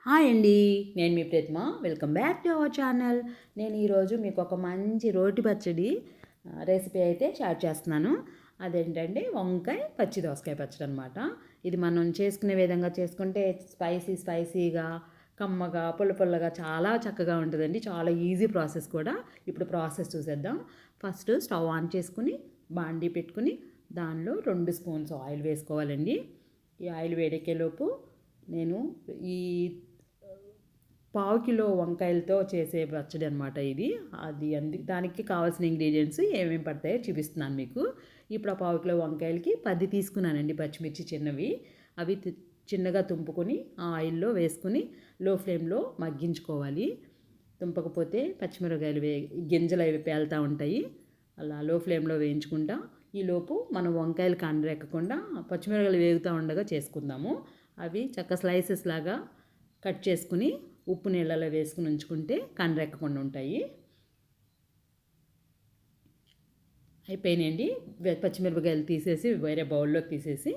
Hi అండి, నేను మీ Pratima. Welcome back to our channel. నేను ఈరోజు మీకు ఒక మంచి రోటి పచ్చడి రెసిపీ అయితే షేర్ చేస్తున్నాను. అదేంటంటే వంకాయ పచ్చి దోసకాయ పచ్చడి అనమాట. ఇది మనం చేసుకునే విధంగా చేసుకుంటే స్పైసీగా, కమ్మగా, పుల్లగా చాలా చక్కగా ఉంటుందండి. చాలా ఈజీ ప్రాసెస్ కూడా. ఇప్పుడు ప్రాసెస్ చూసేద్దాం. ఫస్ట్ స్టవ్ ఆన్ చేసుకుని బాండీ పెట్టుకుని దానిలో 2 స్పూన్స్ ఆయిల్ వేసుకోవాలండి. ఈ ఆయిల్ వేడెక్కేలోపు నేను ఈ పావు కిలో వంకాయలతో చేసే పచ్చడి అనమాట ఇది. దానికి కావాల్సిన ఇంగ్రీడియంట్స్ ఏమేమి పడతాయో చూపిస్తున్నాను మీకు. ఇప్పుడు ఆ పావు కిలో వంకాయలకి 10 తీసుకున్నానండి పచ్చిమిర్చి చిన్నవి. అవి చిన్నగా తుంపుకొని ఆ ఆయిల్లో వేసుకుని లో ఫ్లేమ్లో మగ్గించుకోవాలి. తుంపకపోతే పచ్చిమిరపకాయలు గింజలు అవి పేలుతూ ఉంటాయి. అలా లో ఫ్లేమ్లో వేయించుకుంటా ఈలోపు మనం వంకాయలు కండరెక్కకుండా పచ్చిమిరపకాయలు వేగుతూ ఉండగా చేసుకుందాము. అవి స్లైసెస్ లాగా కట్ చేసుకుని ఉప్పు నీళ్ళలో వేసుకుని ఉంచుకుంటే కండరెక్కకుండా ఉంటాయి. అయిపోయినాయండి. పచ్చిమిరపకాయలు తీసేసి వేరే బౌల్లోకి తీసేసి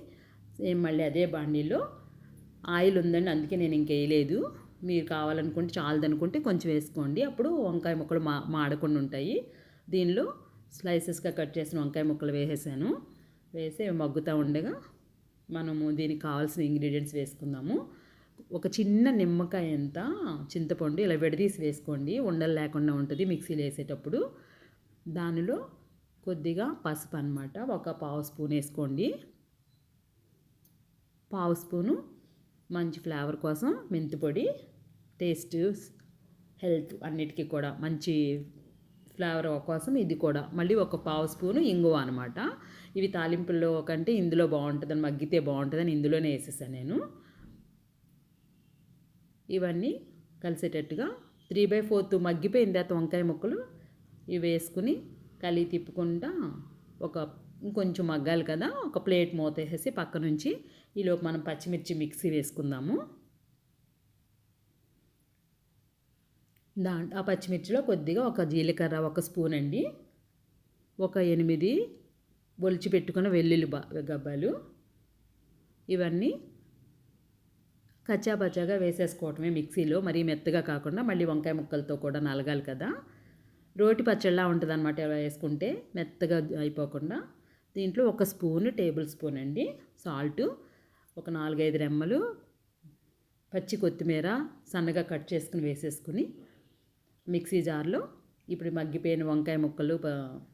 మళ్ళీ అదే బాండీలో ఆయిల్ ఉందండి, అందుకే నేను ఇంకేయలేదు. మీరు కావాలనుకుంటే చాలదనుకుంటే కొంచెం వేసుకోండి. అప్పుడు వంకాయ ముక్కలు మాడకుండా ఉంటాయి. దీనిలో స్లైసెస్గా కట్ చేసిన వంకాయ ముక్కలు వేసేసాను. వేసి మగ్గుతూ ఉండగా మనము దీనికి కావాల్సిన ఇంగ్రీడియంట్స్ వేసుకుందాము. ఒక చిన్న నిమ్మకాయ అంత చింతపండు ఇలా విడదీసి వేసుకోండి, ఉండలు లేకుండా ఉంటుంది మిక్సీలో వేసేటప్పుడు. దానిలో కొద్దిగా పసుపు అనమాట, ఒక పావు స్పూన్ వేసుకోండి. పావు స్పూను మంచి ఫ్లేవర్ కోసం మెంతిపొడి, టేస్ట్ హెల్త్ అన్నిటికీ కూడా మంచి ఫ్లేవర్ కోసం ఇది కూడా. మళ్ళీ ఒక పావు స్పూను ఇంగువ అనమాట. ఇవి తాలింపుల్లో కంటే ఇందులో బాగుంటుందని, మగ్గితే బాగుంటుందని ఇందులోనే వేసేసాను నేను. ఇవన్నీ కలిసేటట్టుగా 3/4 మగ్గిపోయిన తర్వాత వంకాయ ముక్కలు ఇవి వేసుకుని తిప్పుకుంటా ఇంకొంచెం మగ్గాలి కదా, ఒక ప్లేట్ మూత వేసేసి పక్క నుంచి ఈలోపు మనం పచ్చిమిర్చి మిక్సీ వేసుకుందాము. ఆ పచ్చిమిర్చిలో కొద్దిగా ఒక జీలకర్ర 1 స్పూన్ అండి, ఒక 8 ఒలిచి పెట్టుకున్న వెల్లుల్లి గబ్బాలు, ఇవన్నీ కచ్చాపచ్చాగా వేసేసుకోవటమే మిక్సీలో. మరీ మెత్తగా కాకుండా, మళ్ళీ వంకాయ ముక్కలతో కూడా నలగాలి కదా. రోటి పచ్చడిలా ఉంటుంది అనమాట ఇలా వేసుకుంటే, మెత్తగా అయిపోకుండా. దీంట్లో 1 టేబుల్ స్పూన్ అండి సాల్టు, ఒక 4-5 రెమ్మలు పచ్చి కొత్తిమీర సన్నగా కట్ చేసుకుని వేసేసుకుని మిక్సీ జార్లో ఇప్పుడు మగ్గిపోయిన వంకాయ ముక్కలు,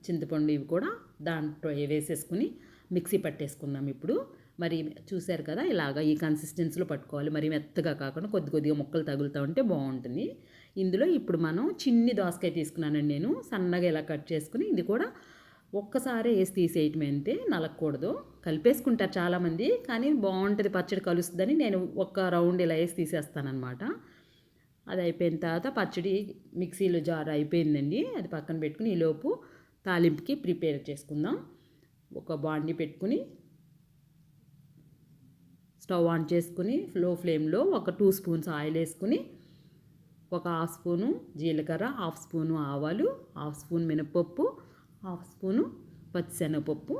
చింతపండు ఇవి కూడా దాంట్లో వేసేసుకుని మిక్సీ పట్టేసుకుందాం. ఇప్పుడు మరి చూశారు కదా, ఇలాగ ఈ కన్సిస్టెన్సీలో పట్టుకోవాలి. మరి మెత్తగా కాకుండా కొద్దిగా ముక్కలు తగులుతూ ఉంటే బాగుంటుంది. ఇందులో ఇప్పుడు మనం చిన్ని దోసకాయ తీసుకున్నానండి నేను, సన్నగా ఇలా కట్ చేసుకుని. ఇది కూడా ఒక్కసారి వేసి తీసేయటమే, అంతే, నలగకూడదు. కలిపేసుకుంటారు చాలామంది, కానీ బాగుంటుంది పచ్చడి కలుస్తుందని నేను ఒక రౌండ్ ఇలా వేసి తీసేస్తానమాట. అది అయిపోయిన తర్వాత పచ్చడి మిక్సీలో జార్ అయిపోయిందండి, అది పక్కన పెట్టుకుని ఈలోపు తాలింపుకి ప్రిపేర్ చేసుకుందాం. ఒక బాండి పెట్టుకుని స్టవ్ ఆన్ చేసుకుని లో ఫ్లేమ్లో ఒక 2 స్పూన్స్ ఆయిల్ వేసుకుని ఒక 1/2 స్పూను జీలకర్ర, 1/2 స్పూను ఆవాలు, 1/2 స్పూన్ మినపప్పు, 1/2 స్పూను పచ్చిశనగపప్పు,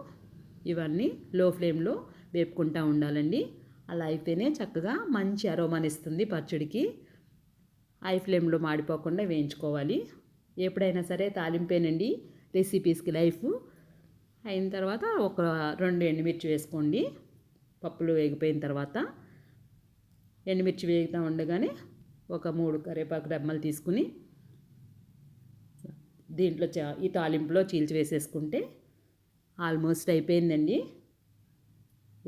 ఇవన్నీ లో ఫ్లేమ్లో వేపుకుంటూ ఉండాలండి. అలా అయితేనే చక్కగా మంచి అరోమానిస్తుంది పచ్చడికి. హై ఫ్లేమ్లో మాడిపోకుండా వేయించుకోవాలి. ఎప్పుడైనా సరే తాలింపేనండి రెసిపీస్కి లైఫ్. అయిన తర్వాత ఒక 2 ఎండుమిర్చి వేసుకోండి. పప్పులు వేగిపోయిన తర్వాత ఎండుమిర్చి వేగుతూ ఉండగానే ఒక 3 కరివేపాకు రెమ్మలు తీసుకుని దీంట్లో ఈ తాలింపులో చీల్చి వేసేసుకుంటే ఆల్మోస్ట్ అయిపోయిందండి.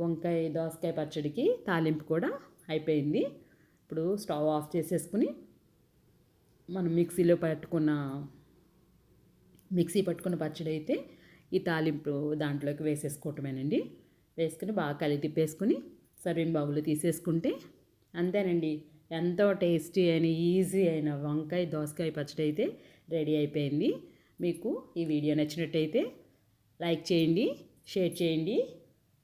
వంకాయ దోసకాయ పచ్చడికి తాలింపు కూడా అయిపోయింది. ఇప్పుడు స్టవ్ ఆఫ్ చేసేసుకుని మనం మిక్సీ పట్టుకున్న పచ్చడి అయితే ఈ తాలింపు దాంట్లోకి వేసేసుకోవటమేనండి. వేసుకుని బాగా తిప్పేసుకుని సర్వింగ్ బౌల్లో తీసేసుకుంటే అంతేనండి. ఎంతో టేస్టీ అయిన ఈజీ అయిన వంకాయ దోసకాయ పచ్చడి అయితే రెడీ అయిపోయింది. మీకు ఈ వీడియో నచ్చినట్టయితే లైక్ చేయండి, షేర్ చేయండి,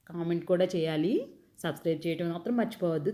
కామెంట్ కూడా చేయాలి. సబ్స్క్రైబ్ చేయడం మాత్రం మర్చిపోవద్దు.